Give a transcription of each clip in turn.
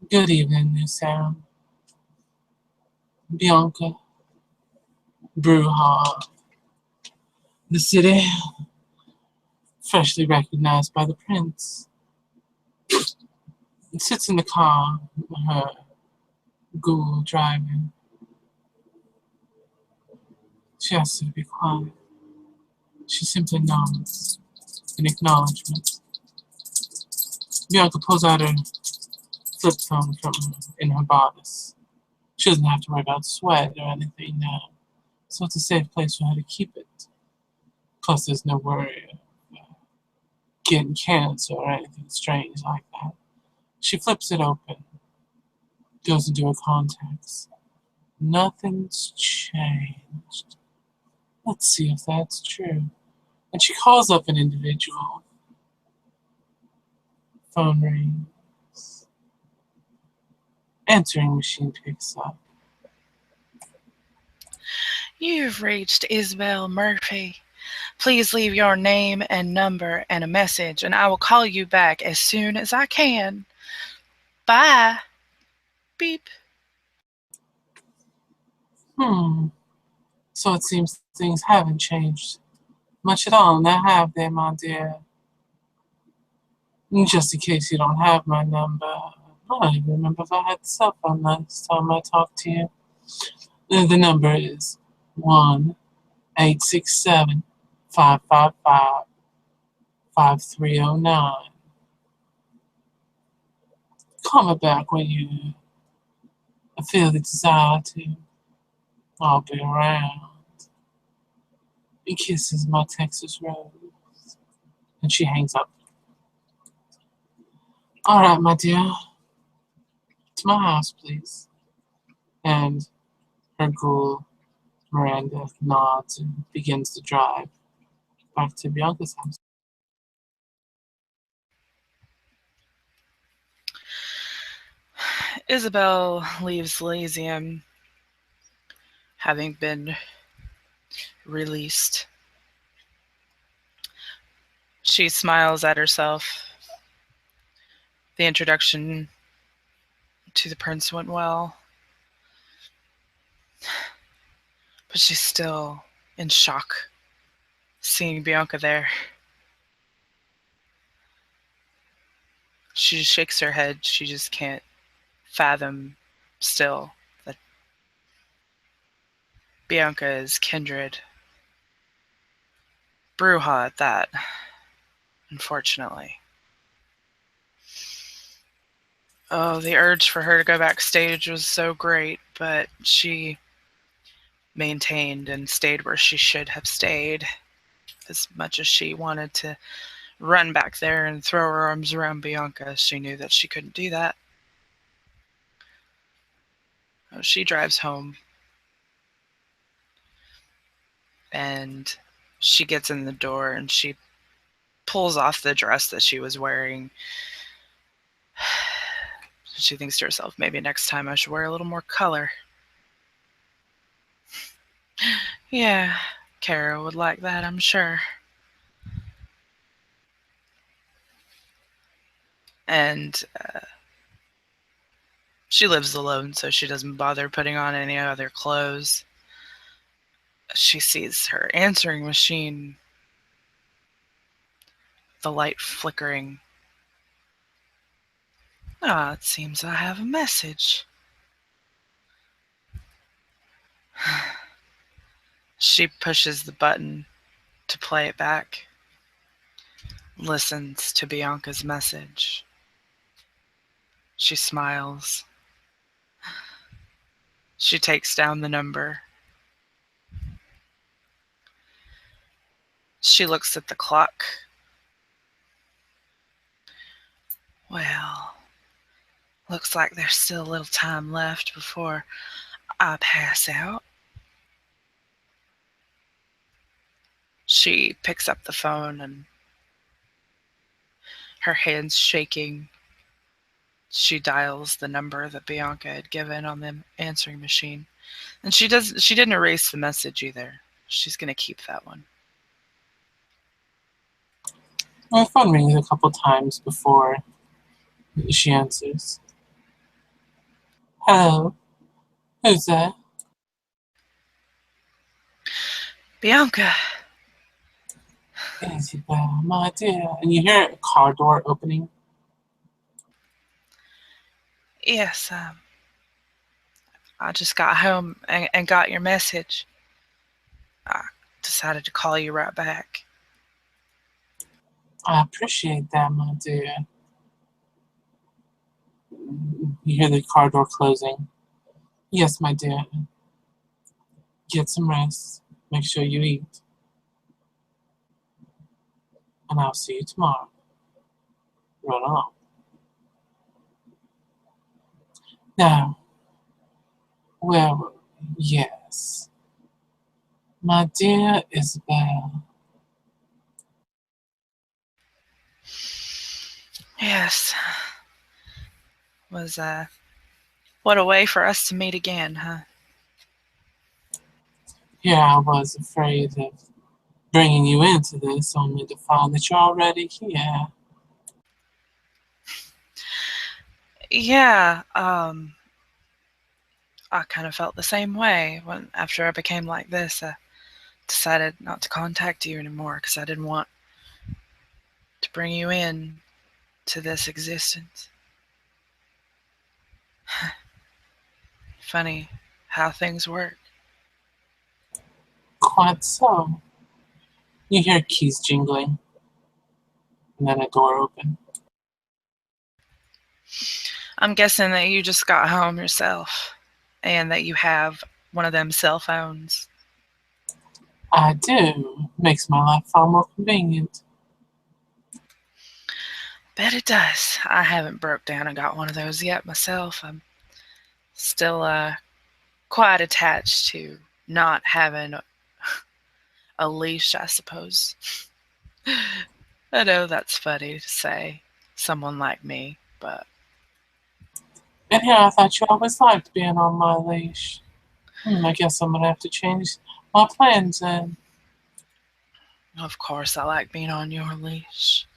Good evening, Miss Sam. Bianca, Bruja, the city, freshly recognized by the prince, sits in the car, her ghoul driving. She asks her to be quiet. She simply nods in acknowledgement. Bianca pulls out her flip phone from in her bodice. She doesn't have to worry about sweat or anything now, so it's a safe place for her to keep it. Plus, there's no worry of getting cancer or anything strange like that. She flips it open, goes into her contacts. Nothing's changed. Let's see if that's true. And she calls up an individual. Phone rings. Answering machine picks up. You've reached Isabell Murphy. Please leave your name and number and a message, and I will call you back as soon as I can. Bye. Beep. So it seems things haven't changed much at all, now have they, my dear? Just in case you don't have my number, I don't even remember if I had the cell phone last time I talked to you. The number is 1-867-555-5309. Call me back when you feel the desire to. I'll be around. He kisses my Texas rose. And she hangs up. All right, my dear. To my house, please. And her ghoul, Miranda, nods and begins to drive back to Bianca's house. Isabell leaves Elysium, having been released. She smiles at herself. The introduction to the prince went well, but she's still in shock seeing Bianca there. She just shakes her head. She just can't fathom still that Bianca is kindred. Bruja at that, unfortunately. Oh, the urge for her to go backstage was so great, but she maintained and stayed where she should have stayed. As much as she wanted to run back there and throw her arms around Bianca, she knew that she couldn't do that. She drives home and she gets in the door and she pulls off the dress that she was wearing. She thinks to herself, maybe next time I should wear a little more color. Yeah, Kara would like that, I'm sure. And she lives alone, so she doesn't bother putting on any other clothes. She sees her answering machine, the light flickering. Ah, it seems I have a message. She pushes the button to play it back, listens to Bianca's message. She smiles. She takes down the number. She looks at the clock. Well, looks like there's still a little time left before I pass out. She picks up the phone and her hands shaking. She dials the number that Bianca had given on the answering machine. And she didn't erase the message either. She's going to keep that one. My phone rings a couple times before she answers. Hello, who's that? Bianca. Isabell, my dear. And you hear a car door opening. Yes, I just got home and got your message. I decided to call you right back. I appreciate that, my dear. You hear the car door closing. Yes, my dear. Get some rest. Make sure you eat. And I'll see you tomorrow. Run along. Now, well, yes. My dear Isabell. Yes. Was, what a way for us to meet again, huh? Here I was afraid of bringing you into this only to find that you're already here. Yeah, I kind of felt the same way when after I became like this. I decided not to contact you anymore because I didn't want to bring you in to this existence. Funny how things work. Quite so. You hear keys jingling, and then a door open. I'm guessing that you just got home yourself and that you have one of them cell phones. I do. Makes my life far more convenient. Bet it does. I haven't broke down and got one of those yet myself. I'm still quite attached to not having a leash, I suppose. I know that's funny to say, someone like me, but And here I thought you always liked being on my leash. I guess I'm gonna have to change my plans then. of course I like being on your leash.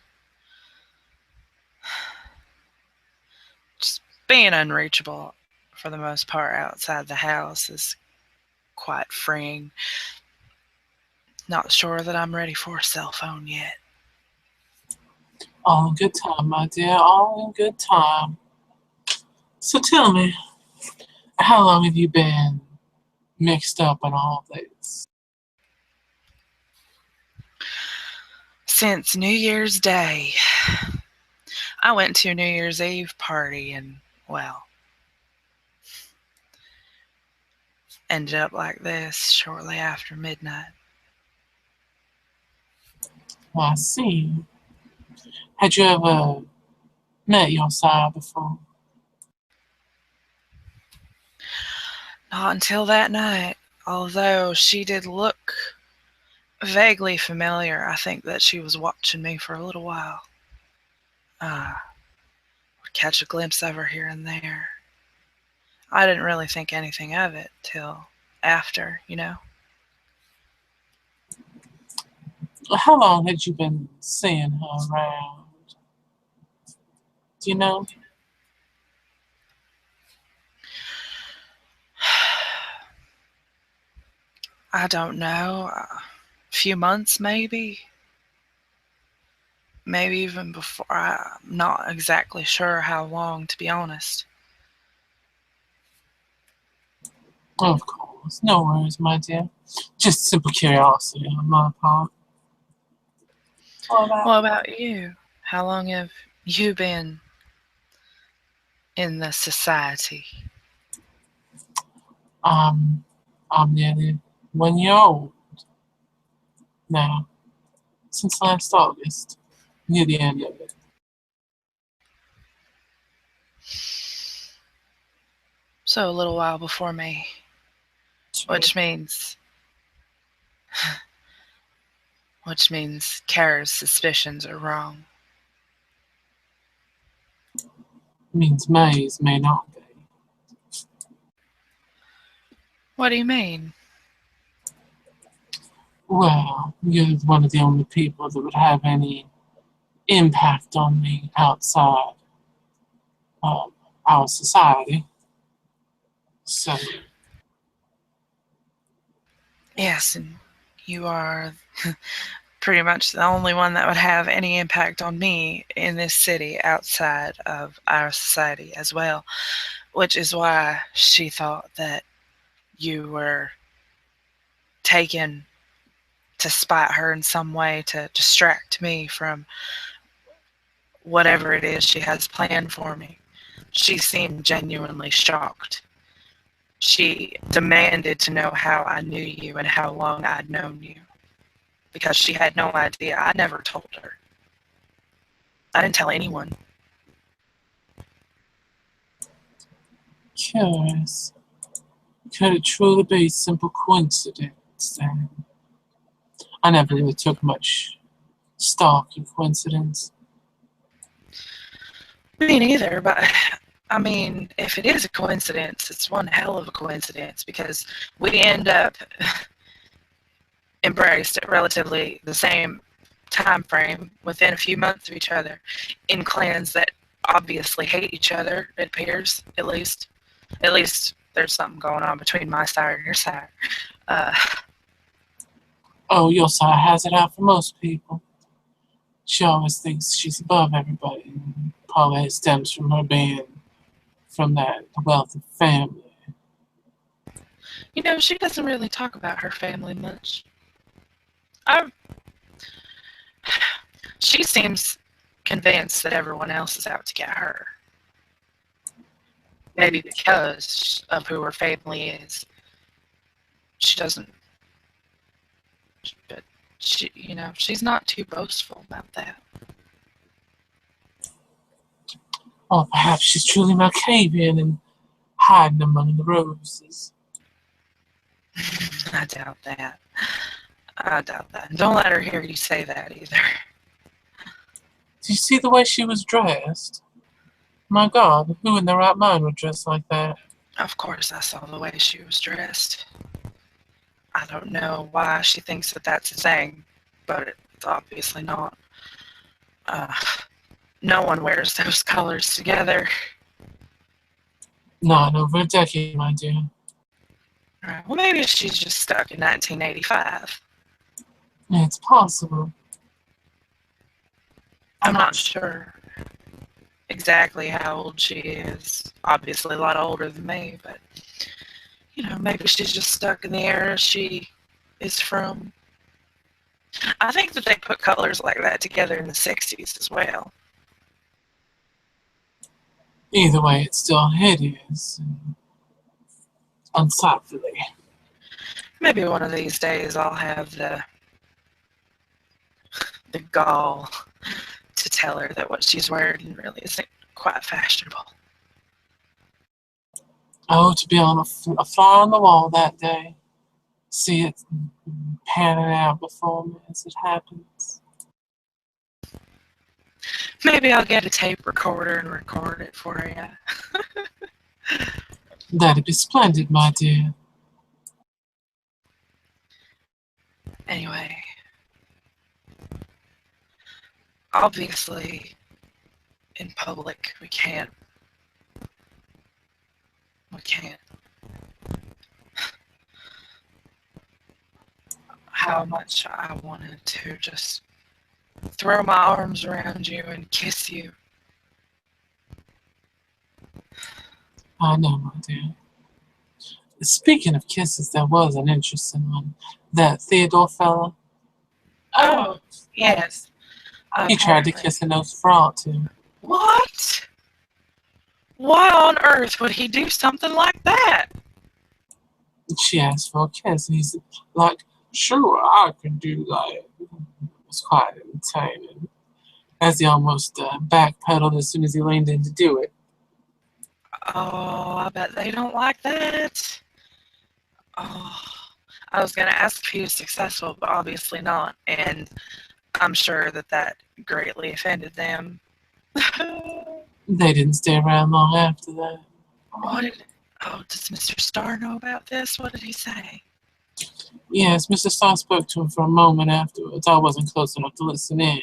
Just being unreachable for the most part outside the house is quite freeing. Not sure that I'm ready for a cell phone yet. All in good time, my dear. All in good time. So tell me, how long have you been mixed up in all this? Since New Year's Day, I went to a New Year's Eve party and, well, ended up like this shortly after midnight. I see. Had you ever met your side before? Not until that night, although she did look vaguely familiar. I think that she was watching me for a little while. Would catch a glimpse of her here and there. I didn't really think anything of it till after, you know. How long had you been seeing her around? Do you know? I don't know. A few months maybe. Maybe even before. I'm not exactly sure how long, to be honest. Of course. No worries, my dear. Just simple curiosity on my part. What about you? How long have you been in the society? Um, I'm nearly 1 year old now, since last August, near the end of it. So a little while before me, which means Kara's suspicions are wrong. Means Mays may not be. What do you mean? Well, you're one of the only people that would have any impact on me outside of our society. So, Yes, and you are pretty much the only one that would have any impact on me in this city outside of our society as well, which is why she thought that you were taken to spite her in some way to distract me from whatever it is she has planned for me. She seemed genuinely shocked. She demanded to know how I knew you and how long I'd known you because she had no idea. I never told her. I didn't tell anyone. curious. Could it truly be simple coincidence then? I never really took much stock in coincidence. Me neither, but I mean, if it is a coincidence, it's one hell of a coincidence because we end up embraced at relatively the same time frame within a few months of each other in clans that obviously hate each other, it appears, at least. At least there's something going on between my side and your side. Uh, Oh, your side has it out for most people. She always thinks she's above everybody. And probably it stems from her being from that wealthy family. you know, she doesn't really talk about her family much. I, she seems convinced that everyone else is out to get her. Maybe because of who her family is. She doesn't, but she's not too boastful about that. Or perhaps she's truly Malkavian and hiding among the roses. I doubt that. I doubt that. And don't let her hear you say that either. Did you see the way she was dressed? My God, who in their right mind would dress like that? Of course, I saw the way she was dressed. I don't know why she thinks that that's a thing, but it's obviously not. Uh, no one wears those colors together. Not over a decade, my dear. Right, well, maybe she's just stuck in 1985. It's possible. I'm not sure exactly how old she is. Obviously, a lot older than me, but maybe she's just stuck in the era she is from. I think that they put colors like that together in the 60s as well. Either way, it's still hideous and unsightly. Maybe one of these days I'll have the gall to tell her that what she's wearing really isn't quite fashionable. Oh, to be on a fly on the wall that day. See it panning out before me as it happens. Maybe I'll get a tape recorder and record it for you. That'd be splendid, my dear. Anyway, obviously, in public, we can't. How much I wanted to just throw my arms around you and kiss you. I know, my dear. Speaking of kisses, there was an interesting one. That Theodore fella. Oh, yes. He tried to kiss a Nosferatu. What? Why on earth would he do something like that? She asked for a kiss, and he's like, "Sure, I can do that." It was quite entertaining, as he almost backpedaled as soon as he leaned in to do it. Oh, I bet they don't like that. Oh, I was going to ask if he was successful, but obviously not. And I'm sure that greatly offended them. They didn't stay around long after that. Does Mr. Starr know about this? What did he say? Yes, Mr. Starr spoke to him for a moment afterwards. I wasn't close enough to listen in.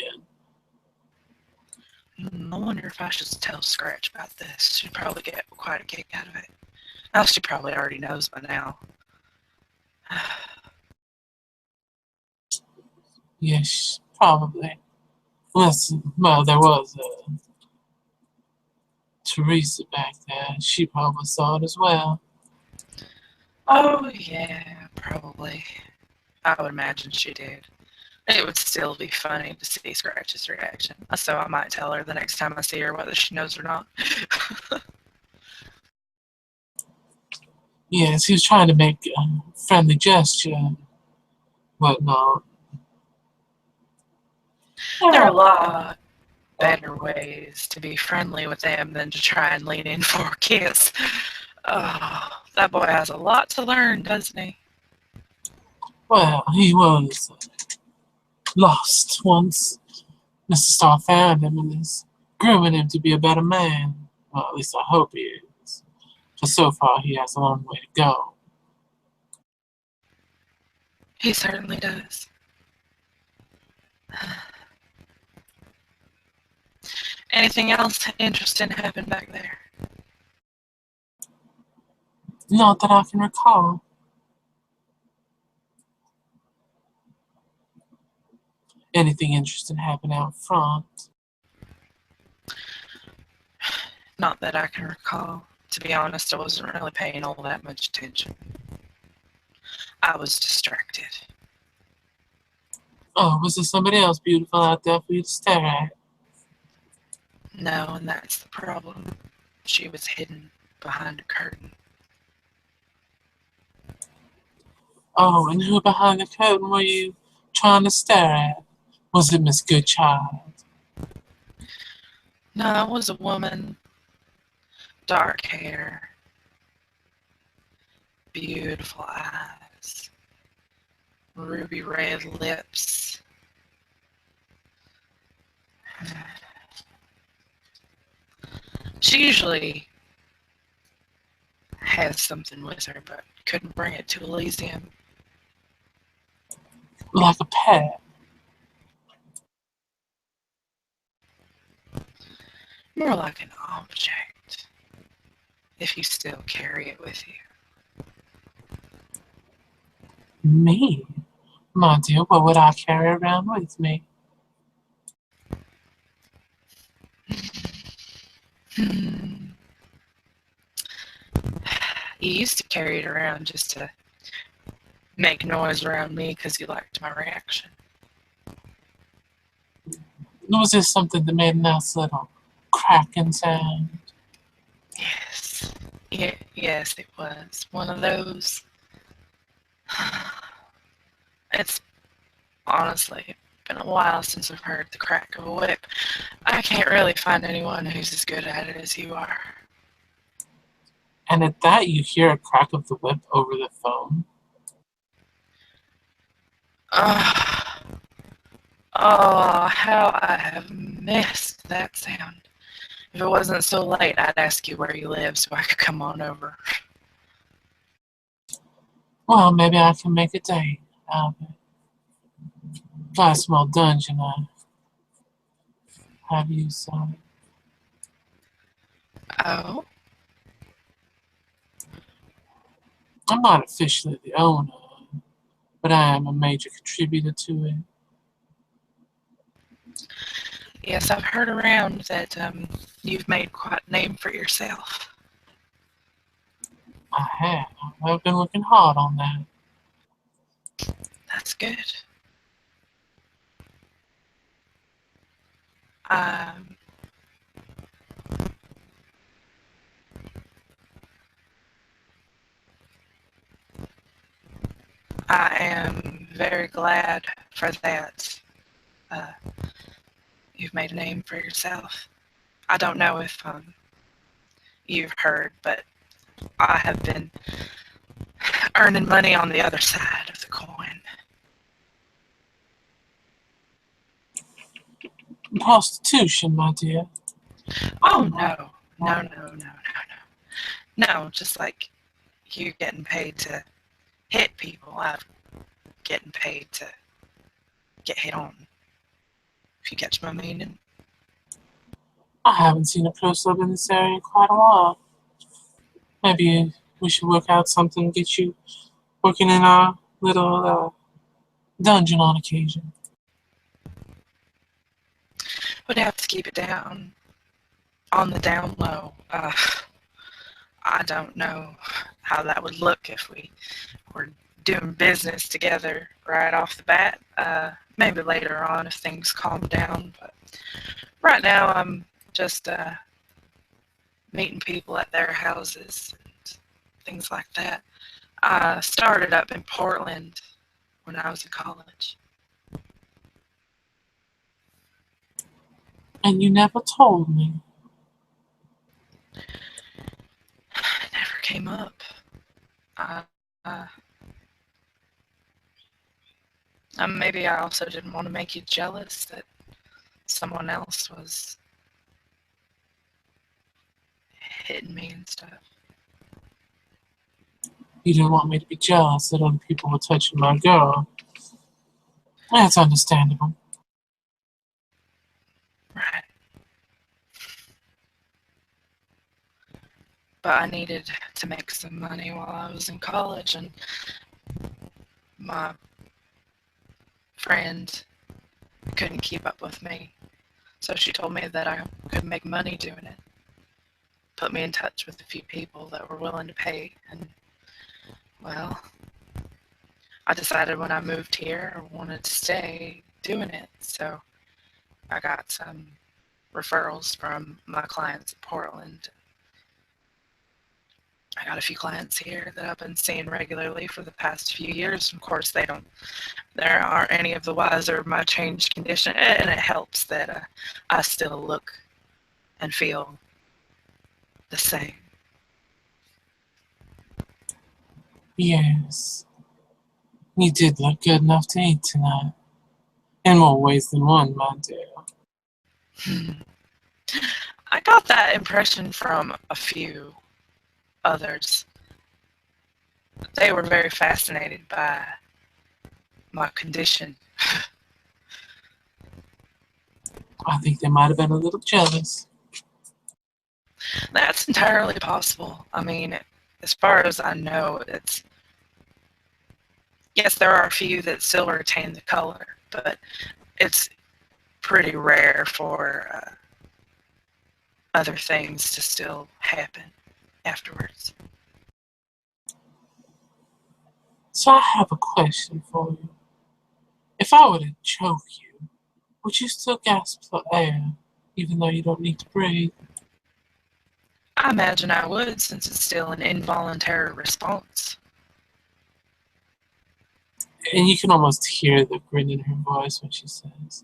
I wonder if I should tell Scratch about this. She'd probably get quite a kick out of it. Oh, she probably already knows by now. Yes, probably. Listen, well, there was Teresa back there. She probably saw it as well. Oh, yeah, probably. I would imagine she did. It would still be funny to see Scratch's reaction, so I might tell her the next time I see her whether she knows or not. Yes, he was trying to make a friendly gesture and whatnot. There are a lot better ways to be friendly with them than to try and lean in for a kiss. Oh, that boy has a lot to learn, doesn't he? Well, he was lost once Mr. Starr found him and is grooming him to be a better man. Well, at least I hope he is. For so far, he has a long way to go. He certainly does. Anything else interesting happen back there? Not that I can recall. Anything interesting happen out front? Not that I can recall. To be honest, I wasn't really paying all that much attention. I was distracted. Oh, was there somebody else beautiful out there for you to stare at? No, and that's the problem. She was hidden behind a curtain. Oh, and who behind the curtain were you trying to stare at? Was it Miss Goodchild? No, it was a woman. Dark hair. Beautiful eyes. Ruby red lips. She usually has something with her, but couldn't bring it to Elysium. Like a pet? More like an object, if you still carry it with you. Me? My dear, what would I carry around with me? Hmm. You used to carry it around just to make noise around me because you liked my reaction. Was this something that made a nice little cracking sound? Yes. Yeah, yes, it was. One of those. It's honestly been a while since I've heard the crack of a whip. I can't really find anyone who's as good at it as you are. And at that, you hear a crack of the whip over the phone. Oh, oh, how I have missed that sound. If it wasn't so late, I'd ask you where you live so I could come on over. Well, maybe I can make a date out of it. Got a small dungeon I have you some. Oh, I'm not officially the owner, but I am a major contributor to it. yes, I've heard around that you've made quite a name for yourself. I have. I've been working hard on that. That's good. Um, I am very glad for that. Uh, you've made a name for yourself. I don't know if you've heard, but I have been earning money on the other side of the coin. Prostitution, my dear. Oh no, no, no, no, no, no. No, just like you getting paid to hit people, I'm getting paid to get hit on. If you catch my meaning. I haven't seen a close up in this area in quite a while. Maybe We should work out something, get you working in our little dungeon on occasion. Would have to keep it down on the down low. I don't know how that would look if we were doing business together right off the bat. Maybe later on if things calm down, but right now I'm just meeting people at their houses and things like that. I started up in Portland when I was in college. And you never told me. It never came up. Uh, uh, Maybe I also didn't want to make you jealous that someone else was hitting me and stuff. You didn't want me to be jealous that other people were touching my girl. That's understandable. Right. But I needed to make some money while I was in college, and my friend couldn't keep up with me. So she told me that I could make money doing it. Put me in touch with a few people that were willing to pay. And, well, I decided when I moved here I wanted to stay doing it. So I got some referrals from my clients in Portland. I got a few clients here that I've been seeing regularly for the past few years. Of course, there aren't any of the wiser of my changed condition, and it helps that I still look and feel the same. Yes. You did look good enough to eat tonight. In more ways than one, my dear. I got that impression from a few others. They were very fascinated by my condition. I think they might have been a little jealous. That's entirely possible. I mean, as far as I know, yes, there are a few that still retain the color, but it's pretty rare for other things to still happen afterwards. So I have a question for you. If I were to choke you, would you still gasp for air, even though you don't need to breathe? I imagine I would, since it's still an involuntary response. And you can almost hear the grin in her voice when she says,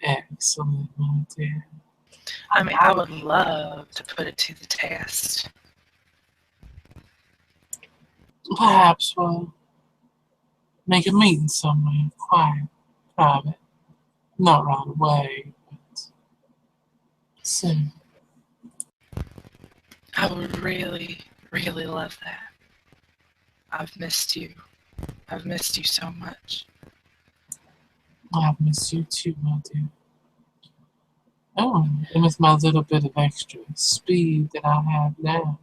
"Excellent, my dear." I mean, I would love to put it to the test. Perhaps we'll make a meeting somewhere, quiet, private. Not right away, but soon. I would really, really love that. I've missed you. I've missed you so much. I've missed you too, my dear. Oh, and with my little bit of extra speed that I have now,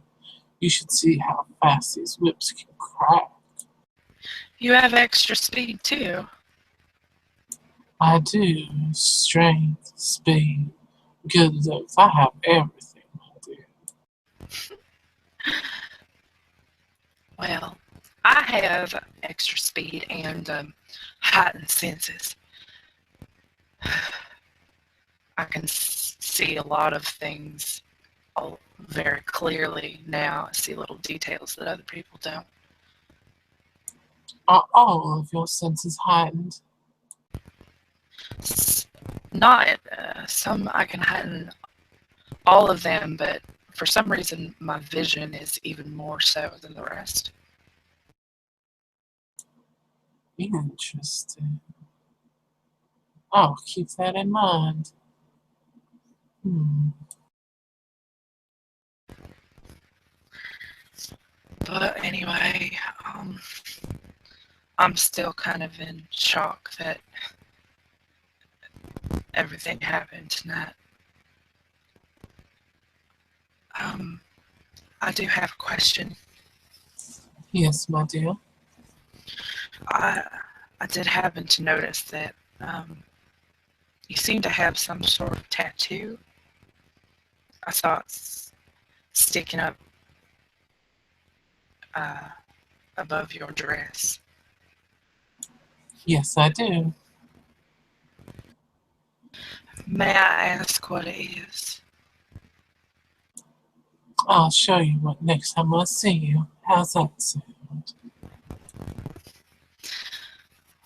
you should see how fast these whips can crack. You have extra speed too. I do. Strength, speed, good looks. I have everything, my dear. Well, I have extra speed and heightened senses. I can see a lot of things very clearly now. I see little details that other people don't. Are all of your senses heightened? Not some I can heighten all of them, but for some reason my vision is even more so than the rest. Interesting. I'll keep that in mind. But anyway, I'm still kind of in shock that everything happened tonight. I do have a question. Yes, my dear. I I did happen to notice that you seem to have some sort of tattoo. I saw it sticking up uh, above your dress. Yes, I do. May I ask what it is? I'll show you what next time I see you. How's that sound?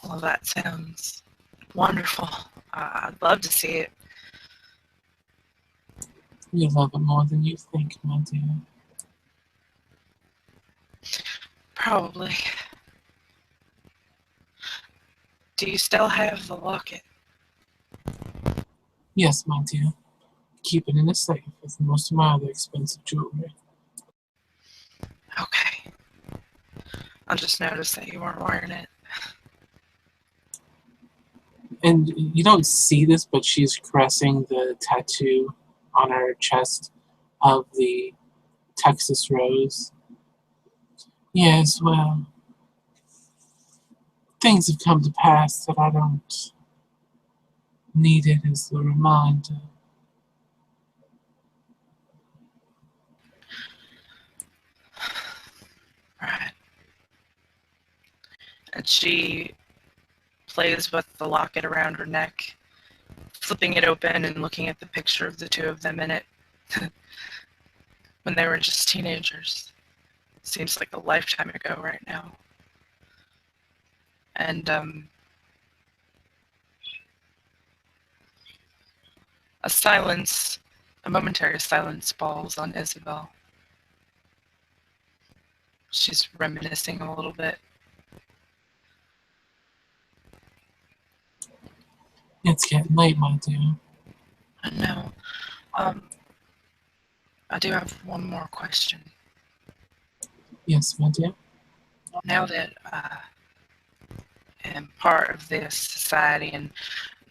Well, that sounds wonderful. I'd love to see it. You love it more than you think, my dear. Probably. Do you still have the locket? Yes, my dear. Keep it in a safe with most of my other expensive jewelry. Okay. I just noticed that you weren't wearing it. And you don't see this, but she's caressing the tattoo on her chest of the Texas rose. Yes, well, things have come to pass that I don't need it as a reminder. Right. And she plays with the locket around her neck, flipping it open and looking at the picture of the two of them in it when they were just teenagers. Seems like a lifetime ago right now. And a silence, a momentary silence falls on Isabell. She's reminiscing a little bit. It's getting late, my dear. I know. Um, I do have one more question. Yes, my dear. Now that I am part of this society and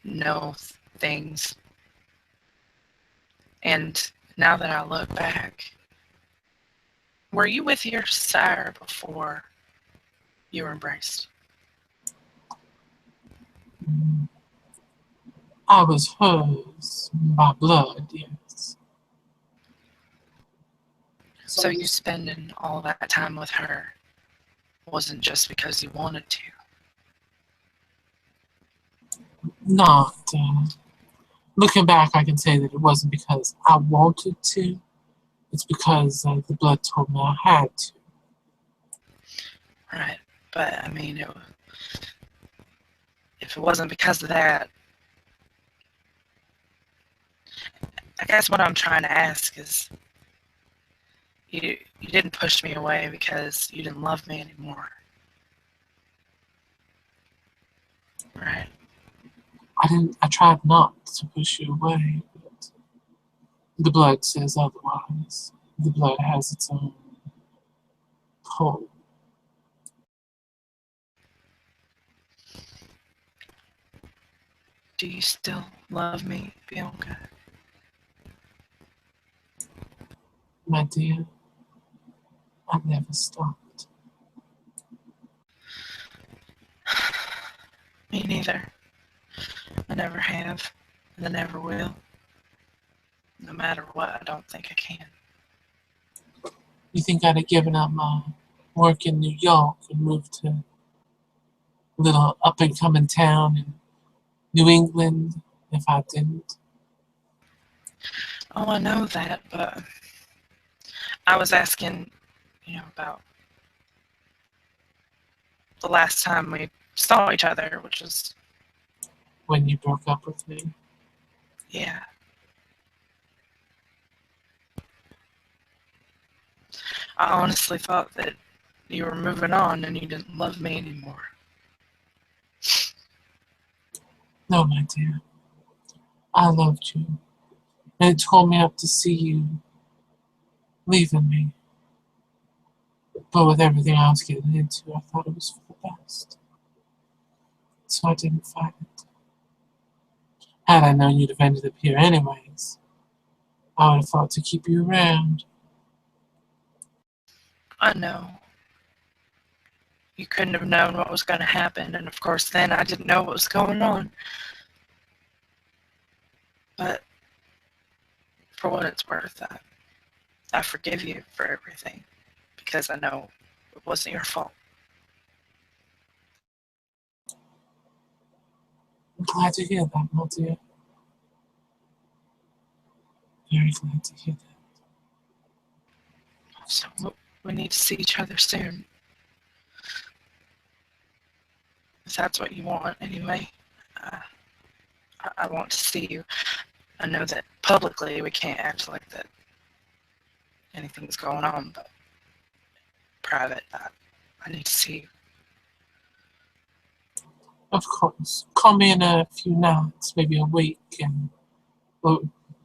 know things, and now that I look back, were you with your sire before you were embraced? Mm, I was hers by blood, yes. So you spending all that time with her wasn't just because you wanted to. Not, looking back, I can say that it wasn't because I wanted to. It's because the blood told me I had to. Right. But I mean, if it wasn't because of that, I guess what I'm trying to ask is, you didn't push me away because you didn't love me anymore, right? I tried not to push you away, but the blood says otherwise. The blood has its own pull. Do you still love me, Bianca? My dear, I never stopped. Me neither. I never have, and I never will. No matter what, I don't think I can. You think I'd have given up my work in New York and moved to a little up and coming town in New England if I didn't? Oh, I know that, but I was asking, about the last time we saw each other, which was, When you broke up with me? yeah. I honestly thought that you were moving on and you didn't love me anymore. No, my dear. I loved you. And it tore me up to see you leaving me. But with everything I was getting into, I thought it was for the best. So I didn't fight it. Had I known you'd have ended up here anyways, I would have fought to keep you around. I know. you couldn't have known what was going to happen, and of course then I didn't know what was going on. But for what it's worth, I forgive you for everything, because I know it wasn't your fault. I'm glad to hear that, my dear. Very glad to hear that. So we need to see each other soon. If that's what you want, anyway. I want to see you. I know that publicly we can't act like that anything's going on, but private, I need to see you. Of course. Call me in a few nights, maybe a week, and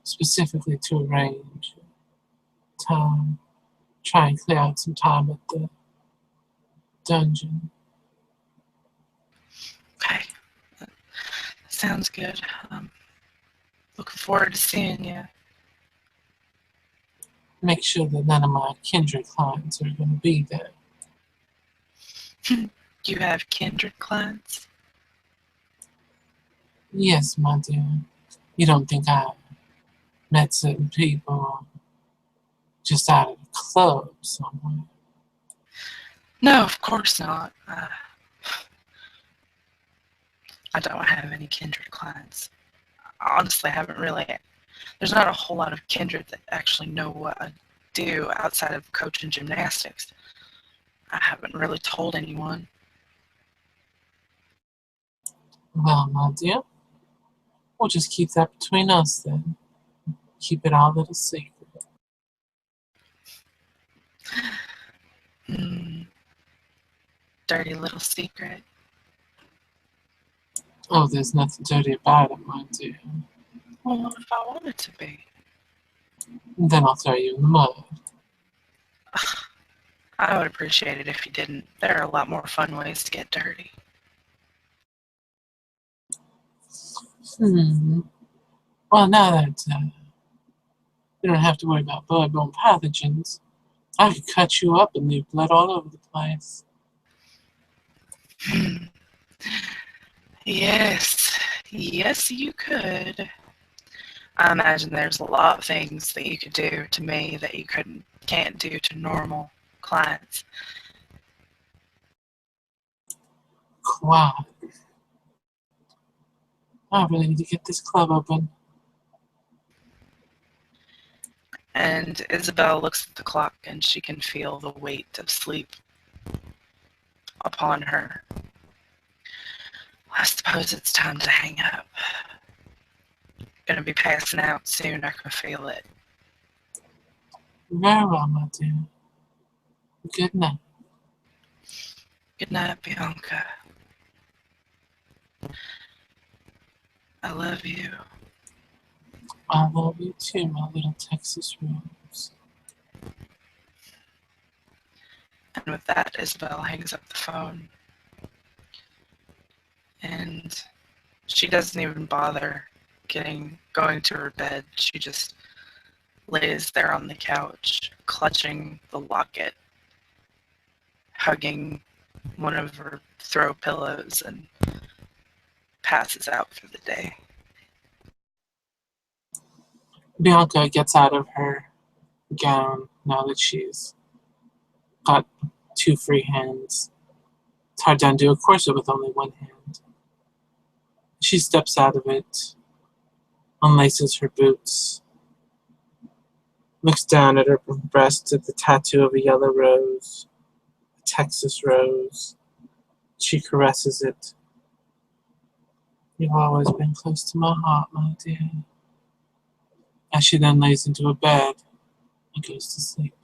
specifically to arrange time. Try and clear out some time at the dungeon. Okay. Sounds good. Looking forward to seeing you. Make sure that none of my kindred clients are going to be there. You have kindred clients? Yes, my dear. You don't think I met certain people just out of the club somewhere? No, of course not. I don't have any kindred clients. Honestly, I haven't really. There's not a whole lot of kindred that actually know what I do outside of coaching gymnastics. I haven't really told anyone. Well, my dear, we'll just keep that between us then. Keep it our little secret. Dirty little secret. Oh, there's nothing dirty about it, my dear. Well, what if I want it to be? Then I'll throw you in the mud. I would appreciate it if you didn't. There are a lot more fun ways to get dirty. Well, now that you don't have to worry about bloodborne pathogens, I could cut you up and leave blood all over the place. Yes. Yes, you could. I imagine there's a lot of things that you could do to me that you can't do to normal clients. Quite. I really need to get this club open. And Isabell looks at the clock and she can feel the weight of sleep upon her. I suppose it's time to hang up. Gonna be passing out soon, I can feel it. Very well, my dear. Good night. Good night, Bianca. I love you. I love you too, my little Texas Rose. And with that, Isabell hangs up the phone. And she doesn't even bother going to her bed. She just lays there on the couch, clutching the locket, hugging one of her throw pillows, and passes out for the day. Bianca gets out of her gown now that she's got 2 free hands. It's hard to undo a corset with only 1 hand. She steps out of it, unlaces her boots, looks down at her breast at the tattoo of a yellow rose, a Texas rose. She caresses it. You've always been close to my heart, my dear. As she then lays into a bed and goes to sleep.